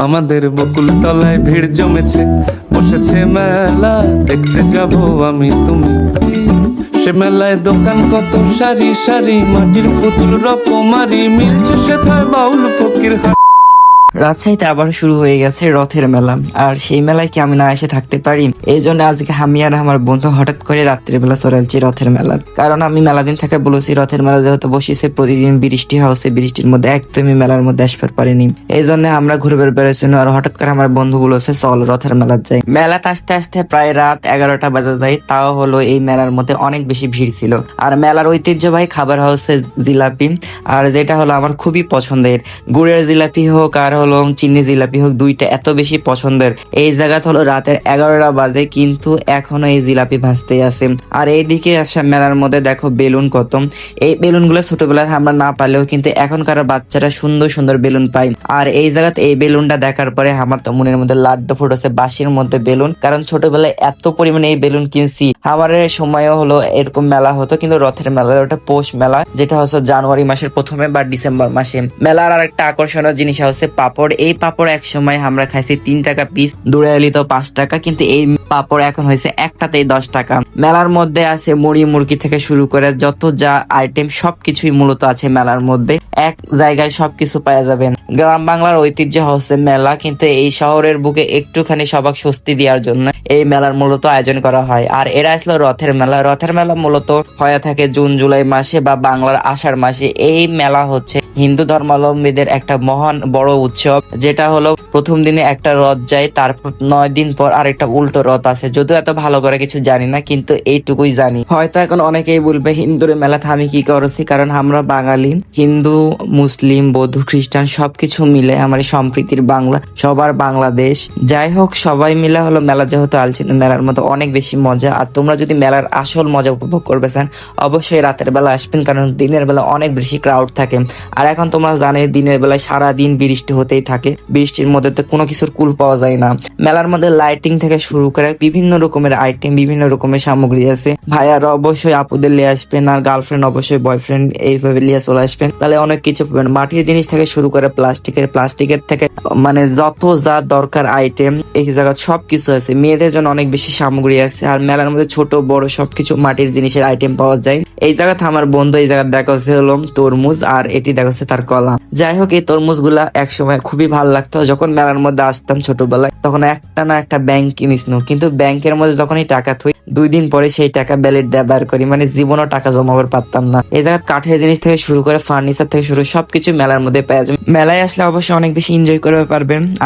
আমাদের বকুল তলায় ভিড় জমেছে, বসেছে মেলা, দেখতে যাব আমি তুমি। সে মেলায় দোকান কত সারি সারি, মাটির পুতুল রকমারি, মিলছে সেথায় বাউল ফকির হাট। রাজশাহীতে আবার শুরু হয়ে গেছে রথের মেলা, আর সেই মেলায় কি আমি না এসে থাকতে পারি? এই জন্য আজকে আমি আর আমার বন্ধু হঠাৎ করে রাত্রিবেলা চলে যাচ্ছি রথের মেলা। কারণ আমি মেলা দিন থেকে বলেছি রথের মেলা যেহেতু বসেছে, প্রতিদিন বৃষ্টি হচ্ছে, বৃষ্টির মধ্যে একদমই মেলার মধ্যে আসতে পারিনি। এই জন্য আমরা ঘুরে বেড়াচ্ছিল, আর হঠাৎ করে আমার বন্ধু বলেছে চল রথের মেলা যাই। মেলাতে আসতে আসতে প্রায় রাত 11টা বাজে যায়। তাও হলো এই মেলার মধ্যে অনেক বেশি ভিড় ছিল। আর মেলার ঐতিহ্যবাহী খাবার হচ্ছে জিলাপি, আর যেটা হলো আমার খুবই পছন্দের। গুড়ের জিলাপি হোক আর হলো চিনি জিলাপি হোক, দুইটা এত বেশি পছন্দের। এই জায়গাতে হলো রাতের 11টা বাজে, কিন্তু এখনো এই জিলাপি ভাজতেই আছে। আর এইদিকে আসা মেলার মধ্যে দেখো বেলুন কত। এই বেলুন গুলো ছোটবেলায় আমরা না পালেও কিন্তু এখনকার বাচ্চারা সুন্দর সুন্দর বেলুন পায়। আর এই জায়গাতে এই বেলুনটা দেখার পরে আমার তো মনের মধ্যে লাড্ডু ফুটেছে, বাঁশির মধ্যে বেলুন। কারণ ছোটবেলায় এত পরিমাণে এই বেলুন কিনছি। আমার সময়ও হলো এরকম মেলা হতো, কিন্তু রথের মেলা ওটা পৌষ মেলা, যেটা হচ্ছে জানুয়ারি মাসের প্রথমে বা ডিসেম্বর মাসে। মেলার আর একটা আকর্ষণীয় জিনিস হচ্ছে পাপড়। এই পাপড় এক সময় আমরা খাইছি 3 টাকা পিস, দূরে এলি তো 5 টাকা, কিন্তু এই পাপড় এখন হয়েছে একটাতেই 10 টাকা। মেলার মধ্যে আছে মুড়ি মুরগি থেকে শুরু করে যত যা আইটেম সবকিছুই মূলত আছে মেলার মধ্যে। এক জায়গায় সবকিছু পাওয়া যাবেন। গ্রাম বাংলার ঐতিহ্য হচ্ছে মেলা, কিন্তু এই শহরের বুকে একটুখানি সবাক স্বস্তি দেওয়ার জন্য এই মেলার মূলত আয়োজন করা হয়। আর এরা আসলে রথের মেলা। রথের মেলা মূলত হয়ে থাকে জুন জুলাই মাসে বা বাংলার আষাঢ় মাসে। এই মেলা হচ্ছে হিন্দু ধর্মাবলম্বীদের একটা মহান বড় উৎসব, যেটা হলো প্রথম দিনে একটা রথ যায়, তারপর 9 দিন পর আরেকটা উল্টো রথ আছে। যদিও এত ভালো করে কিছু জানি না, কিন্তু এইটুকুই জানি। হয়তো এখন অনেকেই বলবে হিন্দুর মেলাতে আমি কি করছি, কারণ আমরা বাঙালি। হিন্দু মুসলিম বৌদ্ধ খ্রিস্টান সবকিছু মিলে আমার এই সম্প্রীতির বাংলা, সবার বাংলাদেশ। যাই হোক, সবাই মিলে হলো মেলা যেহেতু আলছিল, মেলার মতো অনেক বেশি মজা। আর তোমরা যদি মেলার আসল মজা উপভোগ করবে চান, অবশ্যই রাতের বেলা আসবেন, কারণ দিনের বেলা অনেক বেশি ক্রাউড থাকে। আর এখন তোমরা জানে দিনের বেলায় সারাদিন বৃষ্টি হতেই থাকে, বৃষ্টির মধ্যে তো কোনো কিছুর কুল পাওয়া যায় না। মেলার মধ্যে লাইটিং থেকে শুরু করে বিভিন্ন রকমের আইটেম, বিভিন্ন রকমের সামগ্রী আছে। ভাইয়ারা অবশ্যই আপুদের নিয়ে আসবেন, আর গার্লফ্রেন্ড অবশ্যই বয়ফ্রেন্ড এইভাবে নিয়ে চলে আসবেন, তাহলে অনেক কিছু পাবেন। মাটির জিনিস থেকে শুরু করে প্লাস্টিকের থেকে মানে যত যা দরকার আইটেম এই জায়গা সবকিছু আছে। মেয়েদের জন্য অনেক বেশি সামগ্রী আছে। আর মেলার মধ্যে ছোট বড় সবকিছু মাটির জিনিসের আইটেম পাওয়া যায়। এই জায়গাতে আমার বন্ধু এই জায়গায় দেখা হচ্ছে হলো তরমুজ, আর এটি দেখা হচ্ছে তার কলা। যাই হোক, এই তরমুজ গুলা একসময় খুবই ভালো লাগতো। যখন মেলার মধ্যে আসতাম ছোটবেলায়, তখন একটা না একটা ব্যাংক কিনিস, কিন্তু ব্যাংকের মধ্যে যখনই টাকা থুই 2 দিন পরে সেই টাকা ব্যালেট দিয়ে বার করি, মানে জীবনও টাকা জমাবার পারতাম না। এই জায়গায় কাঠের জিনিস থেকে শুরু করে ফার্নিচার থেকে শুরু সবকিছু মেলার মধ্যে পাওয়া যায়। মেলায় আসলে অবশ্যই অনেক বেশি এনজয় করতে পারবেন।